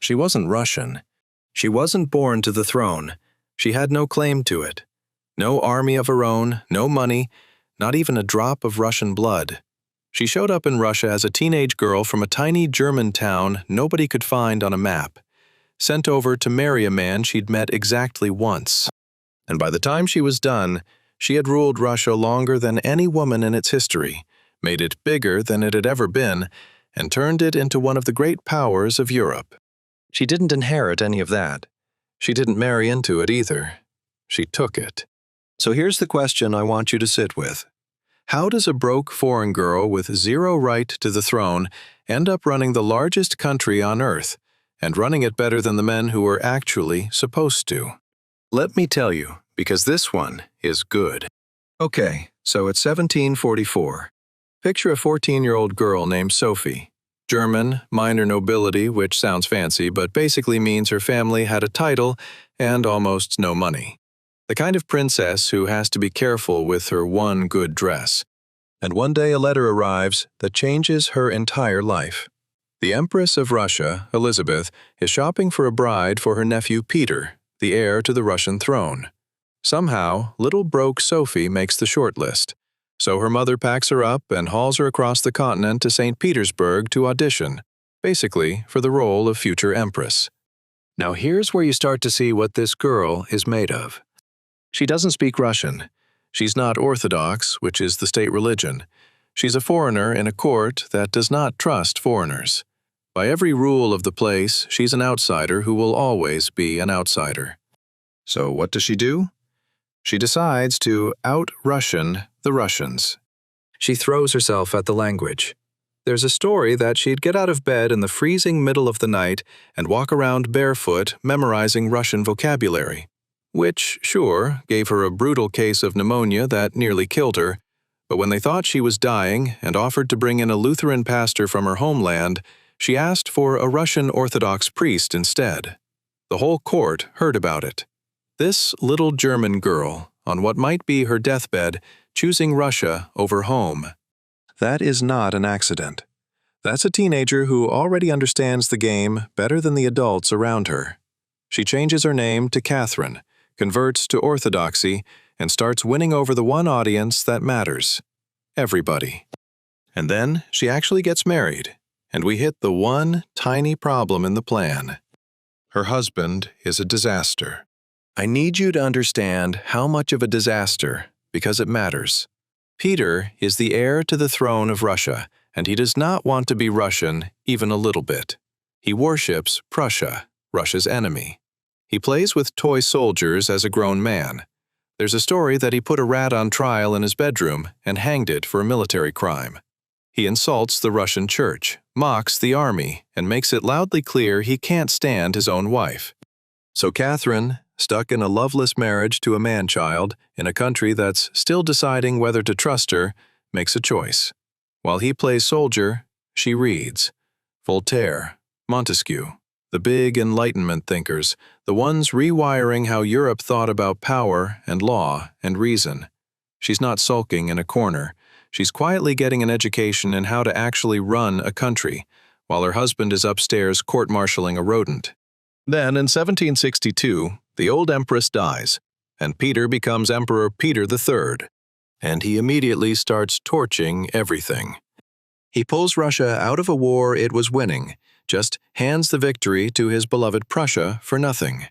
She wasn't Russian. She wasn't born to the throne. She had no claim to it. No army of her own, no money, not even a drop of Russian blood. She showed up in Russia as a teenage girl from a tiny German town nobody could find on a map, sent over to marry a man she'd met exactly once. And by the time she was done, she had ruled Russia longer than any woman in its history, made it bigger than it had ever been, and turned it into one of the great powers of Europe. She didn't inherit any of that. She didn't marry into it either. She took it. So here's the question I want you to sit with. How does a broke foreign girl with zero right to the throne end up running the largest country on earth, and running it better than the men who were actually supposed to? Let me tell you, because this one is good. Okay, so it's 1744. Picture a 14-year-old girl named Sophie. German, minor nobility, which sounds fancy, but basically means her family had a title and almost no money. The kind of princess who has to be careful with her one good dress. And one day a letter arrives that changes her entire life. The Empress of Russia, Elizabeth, is shopping for a bride for her nephew Peter, the heir to the Russian throne. Somehow, little broke Sophie makes the shortlist. So her mother packs her up and hauls her across the continent to St. Petersburg to audition, basically for the role of future empress. Now here's where you start to see what this girl is made of. She doesn't speak Russian. She's not Orthodox, which is the state religion. She's a foreigner in a court that does not trust foreigners. By every rule of the place, she's an outsider who will always be an outsider. So what does she do? She decides to out-Russian the Russians. She throws herself at the language. There's a story that she'd get out of bed in the freezing middle of the night and walk around barefoot memorizing Russian vocabulary, which, sure, gave her a brutal case of pneumonia that nearly killed her, but when they thought she was dying and offered to bring in a Lutheran pastor from her homeland, she asked for a Russian Orthodox priest instead. The whole court heard about it. This little German girl, on what might be her deathbed, choosing Russia over home. That is not an accident. That's a teenager who already understands the game better than the adults around her. She changes her name to Catherine, converts to Orthodoxy, and starts winning over the one audience that matters: everybody. And then she actually gets married, and we hit the one tiny problem in the plan. Her husband is a disaster. I need you to understand how much of a disaster, because it matters. Peter is the heir to the throne of Russia, and he does not want to be Russian even a little bit. He worships Prussia, Russia's enemy. He plays with toy soldiers as a grown man. There's a story that he put a rat on trial in his bedroom and hanged it for a military crime. He insults the Russian church, mocks the army, and makes it loudly clear he can't stand his own wife. So Catherine, stuck in a loveless marriage to a man-child in a country that's still deciding whether to trust her, makes a choice. While he plays soldier, she reads. Voltaire, Montesquieu, the big Enlightenment thinkers, the ones rewiring how Europe thought about power and law and reason. She's not sulking in a corner. She's quietly getting an education in how to actually run a country, while her husband is upstairs court-martialing a rodent. Then, in 1762, the old empress dies, and Peter becomes Emperor Peter III, and he immediately starts torching everything. He pulls Russia out of a war it was winning, just hands the victory to his beloved Prussia for nothing.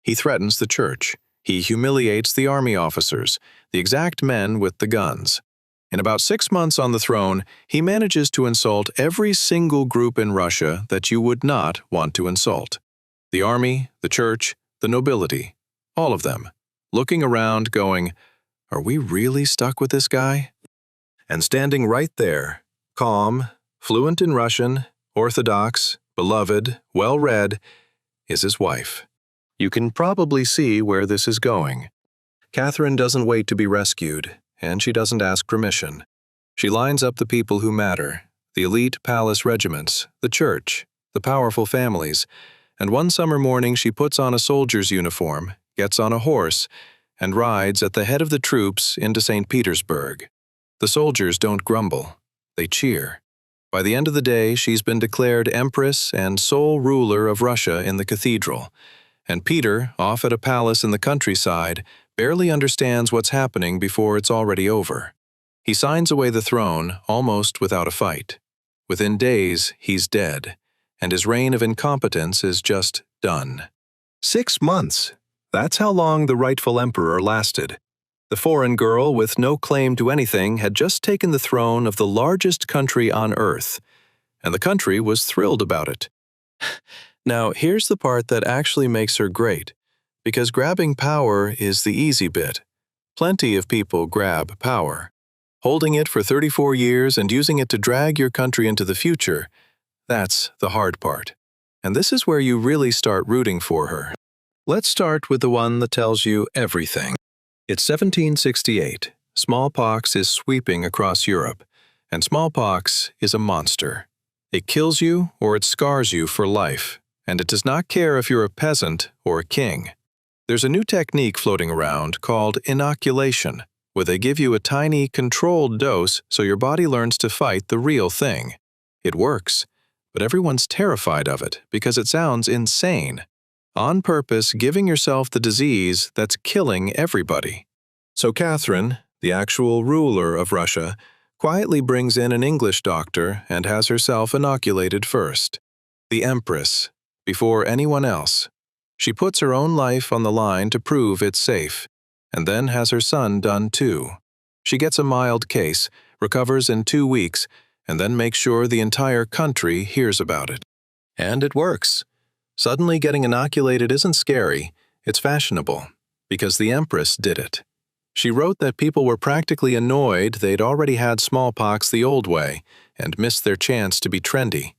He threatens the church. He humiliates the army officers, the exact men with the guns. In about 6 months on the throne, he manages to insult every single group in Russia that you would not want to insult. The army, the church, the nobility, all of them, looking around going, "Are we really stuck with this guy?" And standing right there, calm, fluent in Russian, Orthodox, beloved, well-read, is his wife. You can probably see where this is going. Catherine doesn't wait to be rescued, and she doesn't ask permission. She lines up the people who matter, the elite palace regiments, the church, the powerful families, and one summer morning she puts on a soldier's uniform, gets on a horse, and rides at the head of the troops into St. Petersburg. The soldiers don't grumble. They cheer. By the end of the day, she's been declared Empress and sole ruler of Russia in the cathedral, and Peter, off at a palace in the countryside, barely understands what's happening before it's already over. He signs away the throne almost without a fight. Within days, he's dead, and his reign of incompetence is just done. 6 months. That's how long the rightful emperor lasted. The foreign girl with no claim to anything had just taken the throne of the largest country on earth, and the country was thrilled about it. Now, here's the part that actually makes her great, because grabbing power is the easy bit. Plenty of people grab power. Holding it for 34 years and using it to drag your country into the future, that's the hard part. And this is where you really start rooting for her. Let's start with the one that tells you everything. It's 1768. Smallpox is sweeping across Europe, and smallpox is a monster. It kills you or it scars you for life, and it does not care if you're a peasant or a king. There's a new technique floating around called inoculation, where they give you a tiny, controlled dose so your body learns to fight the real thing. It works, but everyone's terrified of it because it sounds insane. On purpose giving yourself the disease that's killing everybody. So Catherine, the actual ruler of Russia, quietly brings in an English doctor and has herself inoculated first. The Empress, before anyone else. She puts her own life on the line to prove it's safe, and then has her son done too. She gets a mild case, recovers in 2 weeks, and then makes sure the entire country hears about it. And it works. Suddenly getting inoculated isn't scary, it's fashionable, because the Empress did it. She wrote that people were practically annoyed they'd already had smallpox the old way and missed their chance to be trendy.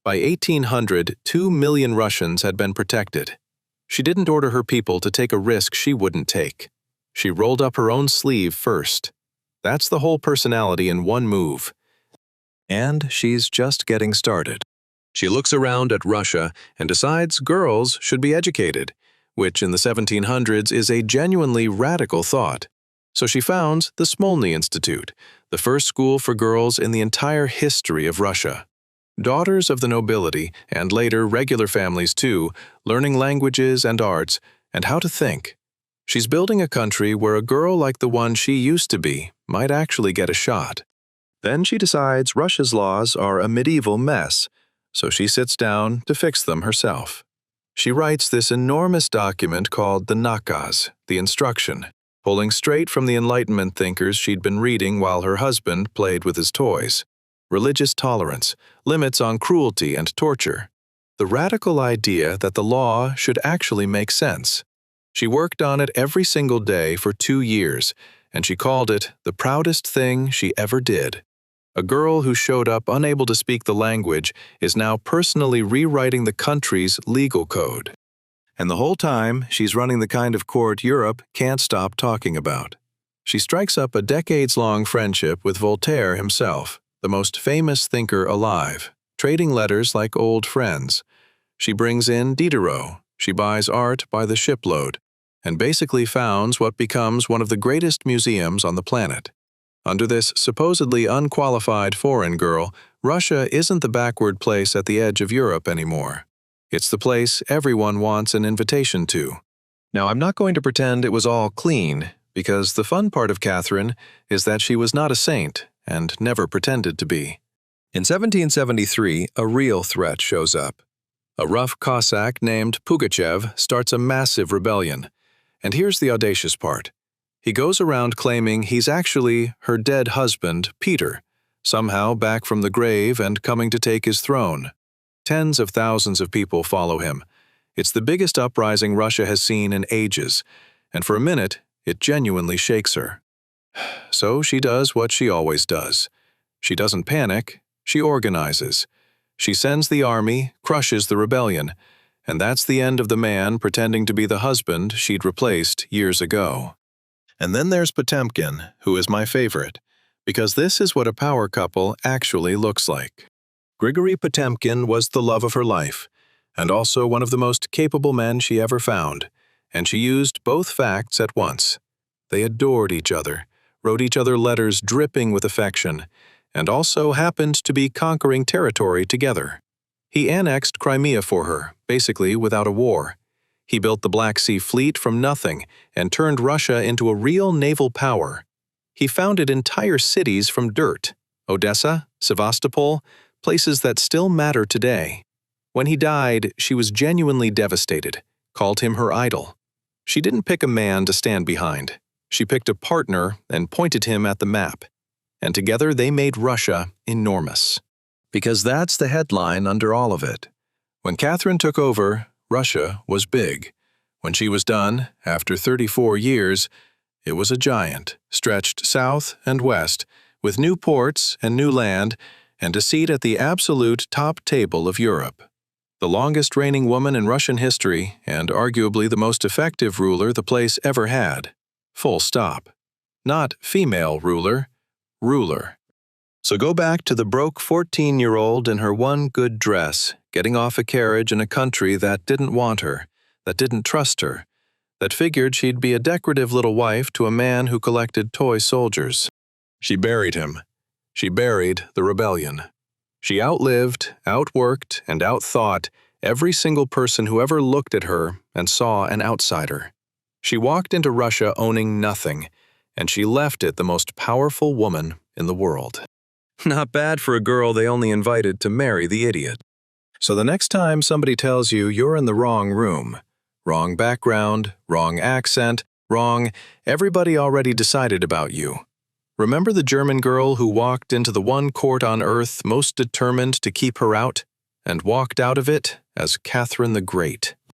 By 1800, 2 million Russians had been protected. She didn't order her people to take a risk she wouldn't take. She rolled up her own sleeve first. That's the whole personality in one move. And she's just getting started. She looks around at Russia and decides girls should be educated, which in the 1700s is a genuinely radical thought. So she founds the Smolny Institute, the first school for girls in the entire history of Russia. Daughters of the nobility, and later regular families too, learning languages and arts, and how to think. She's building a country where a girl like the one she used to be might actually get a shot. Then she decides Russia's laws are a medieval mess, so she sits down to fix them herself. She writes this enormous document called the Nakaz, the instruction, pulling straight from the Enlightenment thinkers she'd been reading while her husband played with his toys. Religious tolerance, limits on cruelty and torture. The radical idea that the law should actually make sense. She worked on it every single day for 2 years, and she called it the proudest thing she ever did. A girl who showed up unable to speak the language is now personally rewriting the country's legal code. And the whole time, she's running the kind of court Europe can't stop talking about. She strikes up a decades-long friendship with Voltaire himself, the most famous thinker alive, trading letters like old friends. She brings in Diderot, she buys art by the shipload, and basically founds what becomes one of the greatest museums on the planet. Under this supposedly unqualified foreign girl, Russia isn't the backward place at the edge of Europe anymore. It's the place everyone wants an invitation to. Now, I'm not going to pretend it was all clean, because the fun part of Catherine is that she was not a saint and never pretended to be. In 1773, a real threat shows up. A rough Cossack named Pugachev starts a massive rebellion. And here's the audacious part. He goes around claiming he's actually her dead husband, Peter, somehow back from the grave and coming to take his throne. Tens of thousands of people follow him. It's the biggest uprising Russia has seen in ages, and for a minute, it genuinely shakes her. So she does what she always does. She doesn't panic, she organizes. She sends the army, crushes the rebellion, and that's the end of the man pretending to be the husband she'd replaced years ago. And then there's Potemkin, who is my favorite, because this is what a power couple actually looks like. Grigory Potemkin was the love of her life, and also one of the most capable men she ever found, and she used both facts at once. They adored each other, wrote each other letters dripping with affection, and also happened to be conquering territory together. He annexed Crimea for her, basically without a war. He built the Black Sea Fleet from nothing and turned Russia into a real naval power. He founded entire cities from dirt, Odessa, Sevastopol, places that still matter today. When he died, she was genuinely devastated, called him her idol. She didn't pick a man to stand behind. She picked a partner and pointed him at the map. And together they made Russia enormous. Because that's the headline under all of it. When Catherine took over, Russia was big. When she was done, after 34 years, it was a giant, stretched south and west, with new ports and new land, and a seat at the absolute top table of Europe. The longest reigning woman in Russian history, and arguably the most effective ruler the place ever had. Full stop. Not female ruler, ruler. So go back to the broke 14-year-old in her one good dress, getting off a carriage in a country that didn't want her, that didn't trust her, that figured she'd be a decorative little wife to a man who collected toy soldiers. She buried him. She buried the rebellion. She outlived, outworked, and outthought every single person who ever looked at her and saw an outsider. She walked into Russia owning nothing, and she left it the most powerful woman in the world. Not bad for a girl they only invited to marry the idiot. So the next time somebody tells you you're in the wrong room, wrong background, wrong accent, wrong, everybody already decided about you. Remember the German girl who walked into the one court on earth most determined to keep her out, and walked out of it as Catherine the Great?